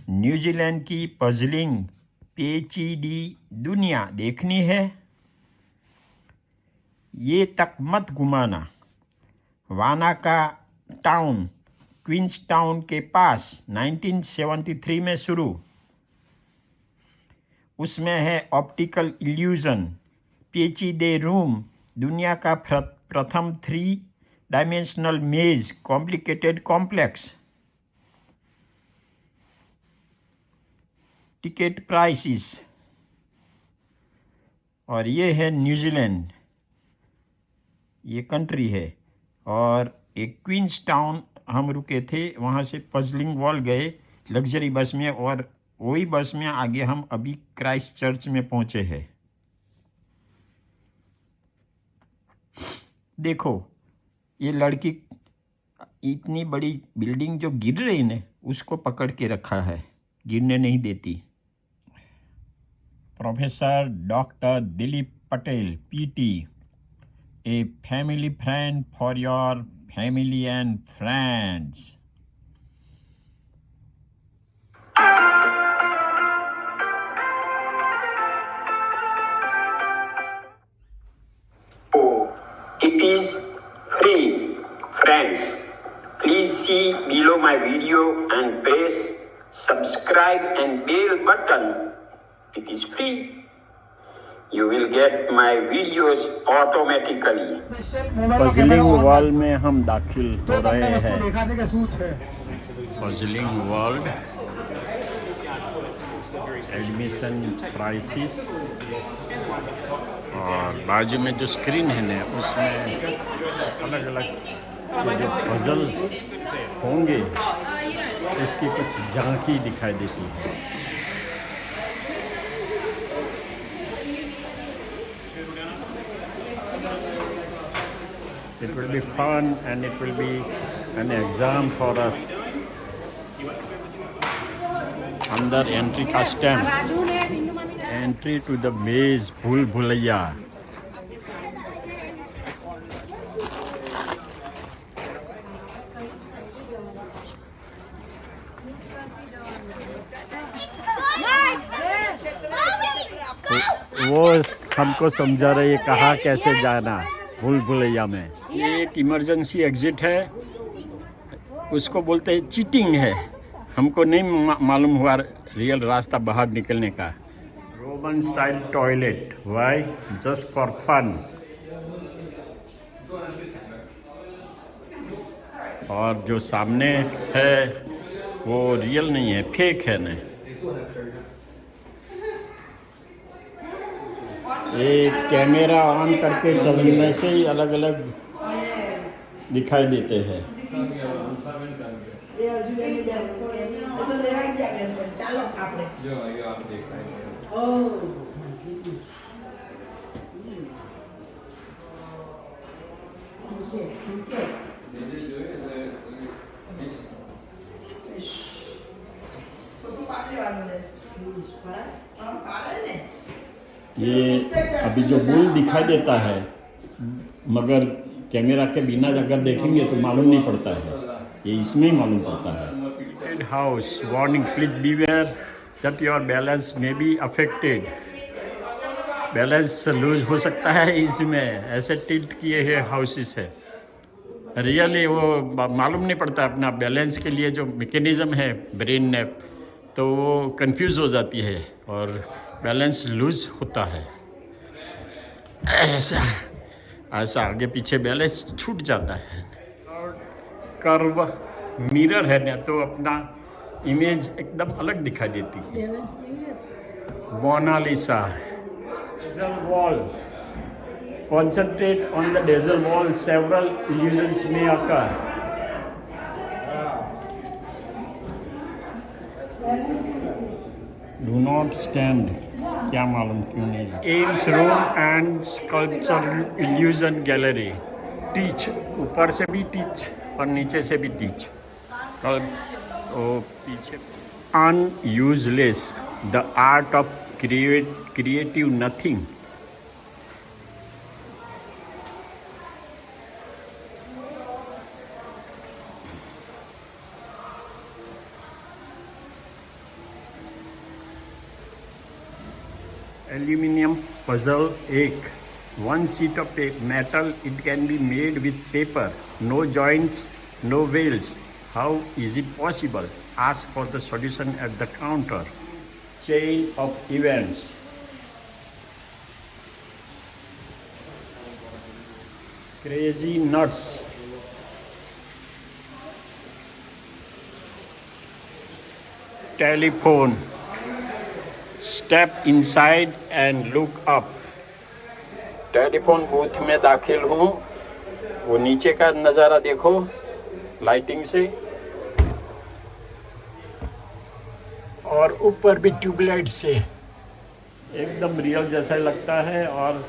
New Zealand की puzzling पेचीदी दुनिया देखनी है? ये तक मत घुमाना। वानाका टाउन क्वींस टाउन के पास 1973 में शुरू। उसमें है ऑप्टिकल इल्यूजन पेचीदे रूम, दुनिया का प्रथम 3 डायमेंशनल मेज कॉम्प्लिकेटेड कॉम्प्लेक्स। Ticket prices. और ये है न्यूजीलैंड, ये कंट्री है। और एक क्वींस टाउन हम रुके थे, वहाँ से पजलिंग वॉल गए लग्जरी बस में, और वही बस में आगे हम अभी क्राइस्ट चर्च में पहुँचे हैं। देखो ये लड़की इतनी बड़ी बिल्डिंग जो गिर रही ने उसको पकड़ के रखा है, गिरने नहीं देती। Professor doctor Dilip Patel PT, a family friend for your family and friends. It is free, friends. Please see below my video and press subscribe and bell button. It is free. You will get my videos automatically. Puzzling wall में हम दाखिल हो रहे हैं। Puzzling world admission prices, और बाजू में जो स्क्रीन है ना उसमें अलग अलग जो पजल होंगे उसकी कुछ झांकी दिखाई देती है। It will be fun and it will be an exam for us. अंदर एंट्री का स्टैम्प, एंट्री टू द मेज भूल भुलैया। वो हमको समझा रही है कहाँ कैसे जाना भूल भुलैया में। ये एक इमरजेंसी एग्जिट है, उसको बोलते हैं चीटिंग है। हमको नहीं मालूम हुआ रियल रास्ता बाहर निकलने का। Roman style toilet, why? Just for fun. और जो सामने है वो रियल नहीं है, फेक है ना। ये कैमरा ऑन करके चलने से ही अलग अलग दिखाई देते हैं। ये अभी जो बुल दिखाई देता है, मगर कैमरा के बिना अगर देखेंगे तो मालूम नहीं पड़ता है, ये इसमें ही मालूम पड़ता है। House warning, please beware that your balance may be affected. Balance lose हो सकता है इसमें, ऐसे टिल्ट किए हुए हाउसेस है। रियली वो मालूम नहीं पड़ता अपना बैलेंस के लिए जो मैकेनिज़्म है ब्रेन ने, तो वो कंफ्यूज हो जाती है और बैलेंस लूज होता है। ऐसा ऐसा आगे पीछे बैलेंस छूट जाता है। कर्व मिरर है ना, तो अपना इमेज एकदम अलग दिखाई देती है। Mona Lisa, dazzle wall, concentrate on the desert wall, several illusions may occur. Do not stand. क्या मालूम क्यों नहीं। AIIMS room and sculpture illusion gallery, teach, ऊपर से भी टीच और नीचे से भी टीच। और वो पीछे unuseless, the art of creative nothing. Aluminium puzzle एक. One sheet of metal, it can be made with paper. No joints, no wheels. How is it possible? Ask for the solution at the counter. Chain of events. Crazy nuts. Telephone. Step inside and look up. Telephone booth में दाखिल हूँ. वो नीचे का नज़ारा देखो lighting से, और ऊपर भी ट्यूबलाइट से एकदम रियल जैसा लगता है. और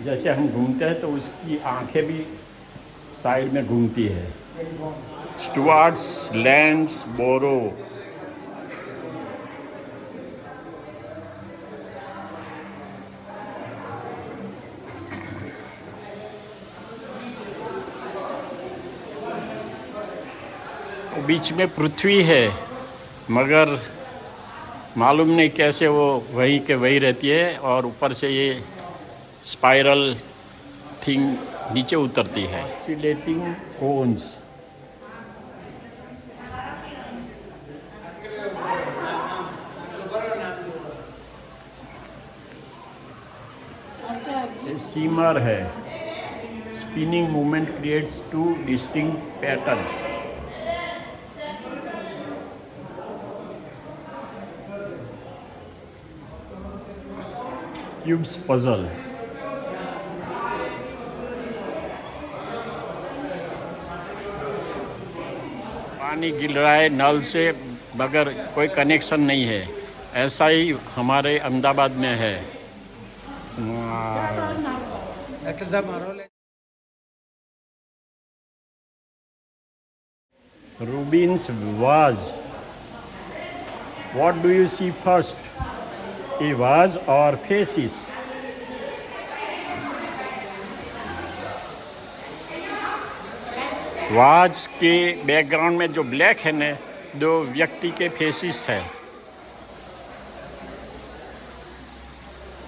जैसे हम घूमते हैं तो उसकी आंखें भी साइड में घूमती है. स्टुअर्ट्स लैंड्सबोरो. बीच में पृथ्वी है, मगर मालूम नहीं कैसे वो वहीं के वहीं रहती है, और ऊपर से ये स्पाइरल थिंग नीचे उतरती है. Oscillating cones. सीमर है. Spinning movement creates 2 distinct patterns. Cubes puzzle. पानी गिर रहा है नल से, मगर कोई कनेक्शन नहीं है. ऐसा ही हमारे अहमदाबाद में है. Rubens vase. What do you see first? A vase or faces? Was के बैकग्राउंड में जो ब्लैक है ना, 2 व्यक्ति के फेसेस है.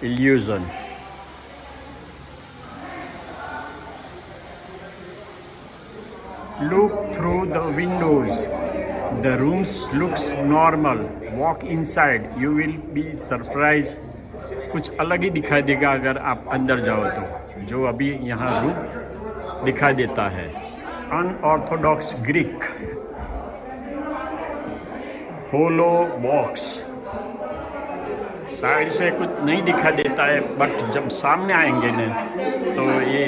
Illusion. Look through the windows. The rooms looks normal. Walk inside. You will be surprised. कुछ अलग ही दिखाई देगा अगर आप अंदर जाओ तो, जो अभी यहाँ रूम दिखाई देता है. Unorthodox Greek. Hollow box. Side से कुछ नहीं दिखाई देता है, बट जब सामने आएंगे न तो ये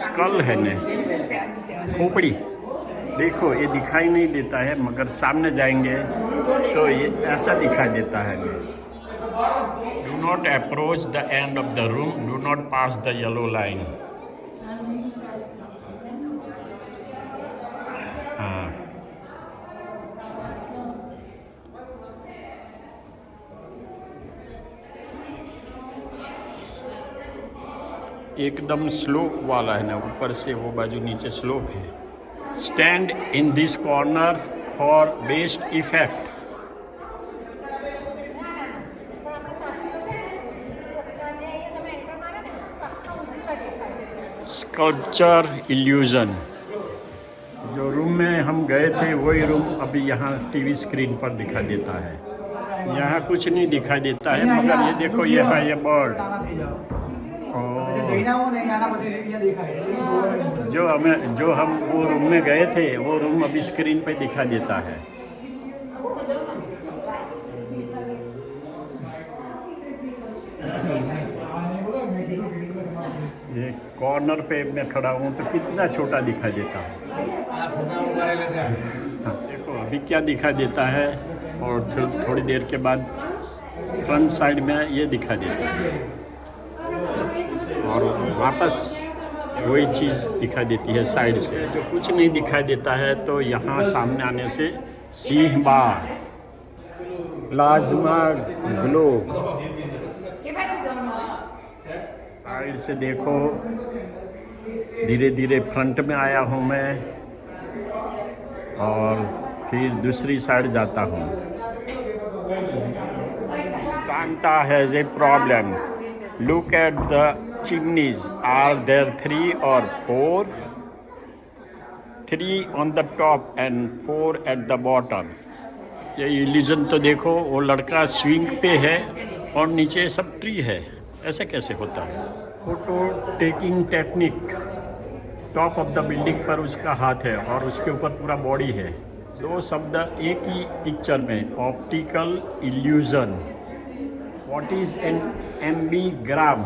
स्कल है न, खोपड़ी. देखो ये दिखाई नहीं देता है, मगर सामने जाएंगे तो ये ऐसा दिखाई देता है. Do not approach the end of the room. Do not pass the yellow line. हाँ. एकदम स्लोप वाला है ना, ऊपर से वो बाजू नीचे स्लोप है. Stand in this corner for best effect. Sculpture illusion. जो रूम में हम गए थे वही रूम अभी यहाँ टीवी स्क्रीन पर दिखाई देता है. यहाँ कुछ नहीं दिखाई देता है, मगर ये देखो ये है ये बर्ड. जो हम वो रूम में गए थे वो रूम अभी स्क्रीन पे दिखा देता है. ये कॉर्नर पे मैं खड़ा हूँ तो कितना छोटा दिखाई देता है. देखो अभी क्या दिखाई देता है, और थोड़ी देर के बाद फ्रंट साइड में ये दिखाई देता है, और वापस वही चीज़ दिखाई देती है साइड से. जो कुछ नहीं दिखाई देता है तो यहाँ सामने आने से सिंह बार. Plasma globe. साइड से देखो, धीरे धीरे फ्रंट में आया हूँ मैं, और फिर दूसरी साइड जाता हूँ. Santa has a problem. Look at the chimneys. Are there 3 or 4? 3 on the top and 4 at the bottom. ये इल्यूजन तो देखो, वो लड़का स्विंग पे है और नीचे सब ट्री है, ऐसे कैसे होता है? Photo taking technique, top of the building पर उसका हाथ है और उसके ऊपर पूरा बॉडी है। 2 शब्द एक ही पिक्चर में, optical illusion. What is an ambigram?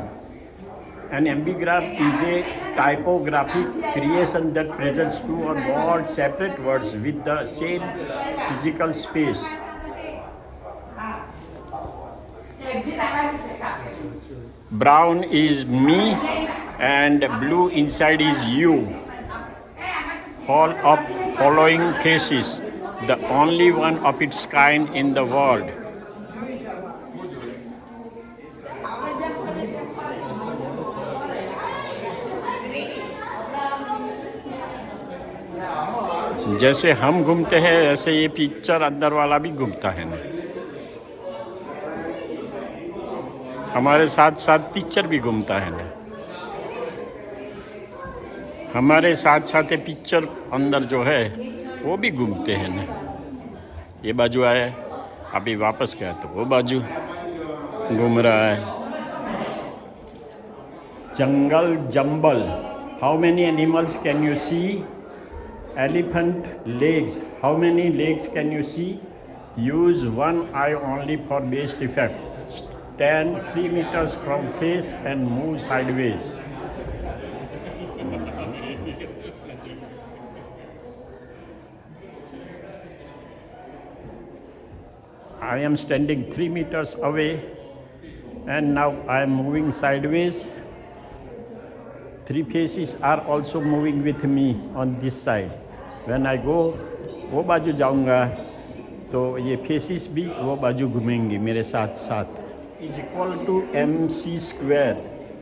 An ambigram is a typographic creation that presents 2 or more separate words with the same physical space. Brown is me and blue inside is you. All of following faces, the only one of its kind in the world. जैसे हम घूमते हैं ऐसे ये picture अंदर वाला भी घूमता है ना, हमारे साथ साथ पिक्चर भी घूमता है ना, हमारे साथ साथ ये पिक्चर अंदर जो है वो भी घूमते हैं ना। ये बाजू आया, अभी वापस गया तो वो बाजू घूम रहा है। Jungle jumble. How many animals can you see? Elephant legs. How many legs can you see? Use one eye only for best effect. Stand 3 meters from face and move sideways. I am standing 3 meters away and now I am moving sideways. 3 faces are also moving with me on this side. When I go वो बाजू जाऊंगा तो ये faces भी वो बाजू घूमेंगे मेरे साथ साथ। is equal to MC square.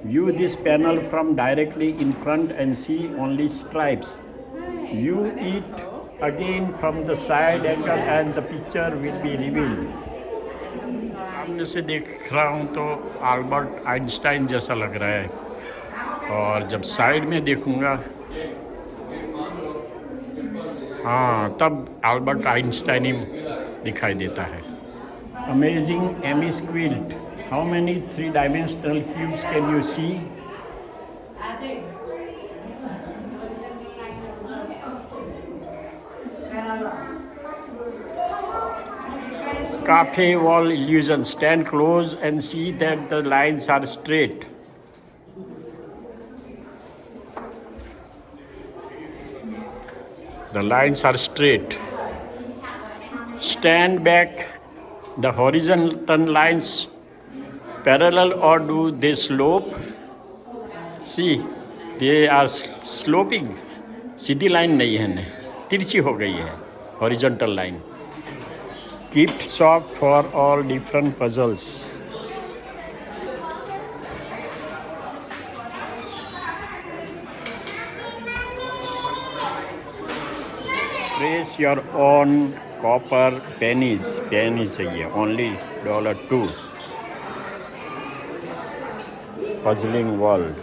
View this panel from directly in front and see only stripes. View it again from the side angle and the picture will be revealed. सामने से देख रहा हूँ तो अल्बर्ट आइंस्टाइन जैसा लग रहा है, और जब साइड में देखूंगा हाँ तब अल्बर्ट आइंस्टाइन ही दिखाई देता है। अमेजिंग एमी स्क्विल्ट। How many 3-dimensional cubes can you see? Cafe wall illusion. Stand close and see that the lines are straight. The lines are straight. Stand back. The horizontal lines parallel or do they slope? See, they are sloping. Sidhi line नहीं है ना, तिरछी हो गई है horizontal line. Gift shop for all different puzzles. Trace your own copper pennies. Penny चाहिए, only $2. Puzzling world.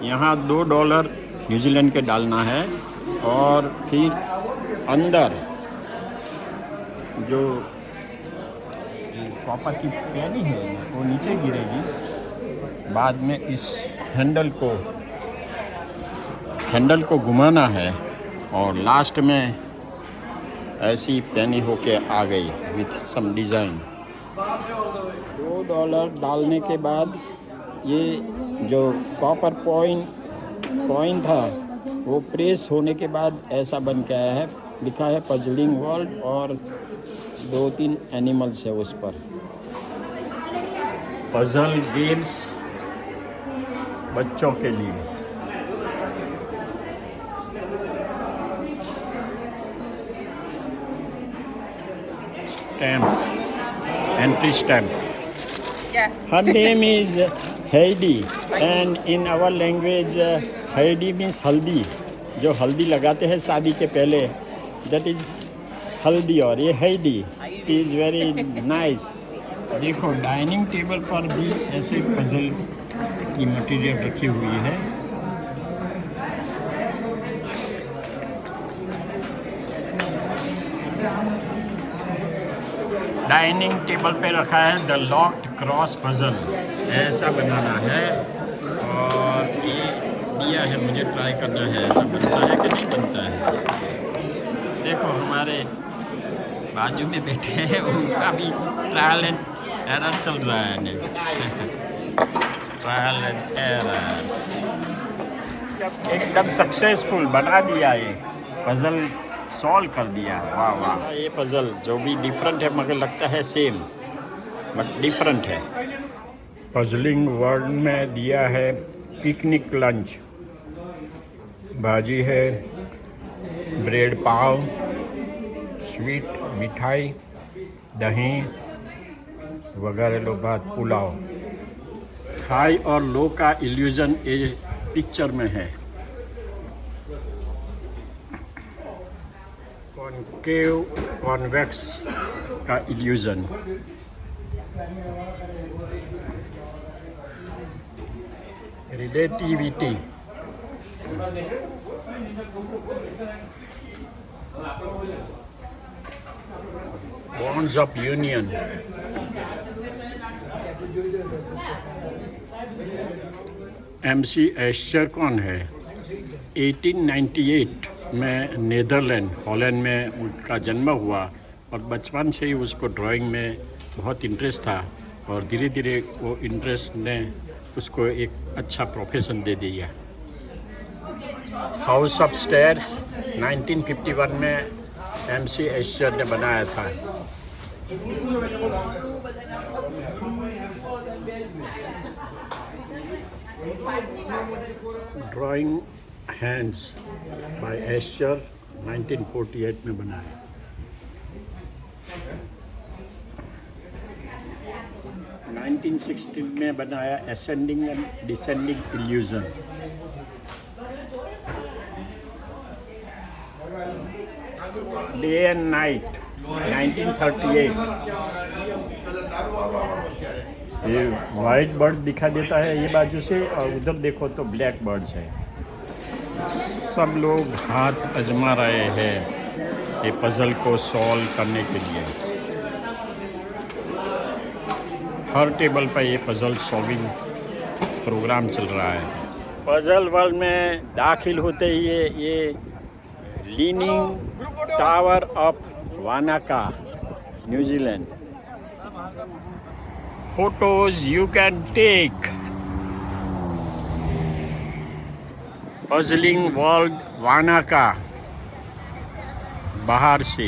यहाँ $2 New Zealand के डालना है और फिर अंदर जो कॉपर की पेनी है वो नीचे गिरेगी। बाद में इस हैंडल को घुमाना है और लास्ट में ऐसी पेनी होके आ गई विथ सम डिज़ाइन। $2 डालने के बाद ये जो कॉपर कॉइन था वो प्रेस होने के बाद ऐसा बन के आया है। लिखा है पजलिंग वर्ल्ड और 2-3 एनिमल्स है उस पर। पजल गेम्स बच्चों के लिए। Entry stamp. Yeah. Her name is Heidi and in our language Heidi means हल्दी, जो हल्दी लगाते हैं शादी के पहले, that is हल्दी। और ये Heidi, she is very nice देखो डाइनिंग टेबल पर भी ऐसे पजल की मटेरियल रखी हुई है। डाइनिंग टेबल पे रखा है द लॉक्ड क्रॉस पजल, ऐसा बनाना है और ये दिया है, मुझे ट्राई करना है ऐसा बनता है कि नहीं बनता है। देखो हमारे बाजू में बैठे हैं, उनका भी ट्रायल एंड एरर चल रहा है ट्रायल एंड एरर। एकदम सक्सेसफुल बना दिया, ये पजल सॉल्व कर दिया। वाह वाह, ये पजल जो भी डिफरेंट है मगर लगता है सेम बट डिफरेंट है। पजलिंग वर्ल्ड में दिया है पिकनिक लंच, भाजी है, ब्रेड पाव, स्वीट मिठाई, दही वगैरह लो बाद पुलाव। हाई और लो का इल्यूजन ये पिक्चर में है। कॉनकेव कॉन्वेक्स का illusion. Relativity, bonds of union, MC Escher कौन है? 1898 में नीदरलैंड हॉलैंड में उनका जन्म हुआ और बचपन से ही उसको ड्राइंग में बहुत इंटरेस्ट था और धीरे धीरे वो इंटरेस्ट ने उसको एक अच्छा प्रोफेशन दे दिया। हाउस ऑफ स्टेयर्स 1951 में MC एस्चर ने बनाया था। ड्राइंग हैंड्स बाय एस्चर 1948 में बनाया। (1916) में बनाया ascending and descending illusion. Day and night 1938। ये वाइट बर्ड दिखा देता है ये बाजू से और उधर देखो तो ब्लैक बर्ड्स है। सब लोग हाथ आजमा रहे हैं ये पजल को सॉल्व करने के लिए। हर टेबल पर ये पजल सॉल्विंग प्रोग्राम चल रहा है। पजल वर्ल्ड में दाखिल होते ही ये leaning tower of Wanaka, New Zealand. Photos you can take. Puzzling world Wanaka बाहर से।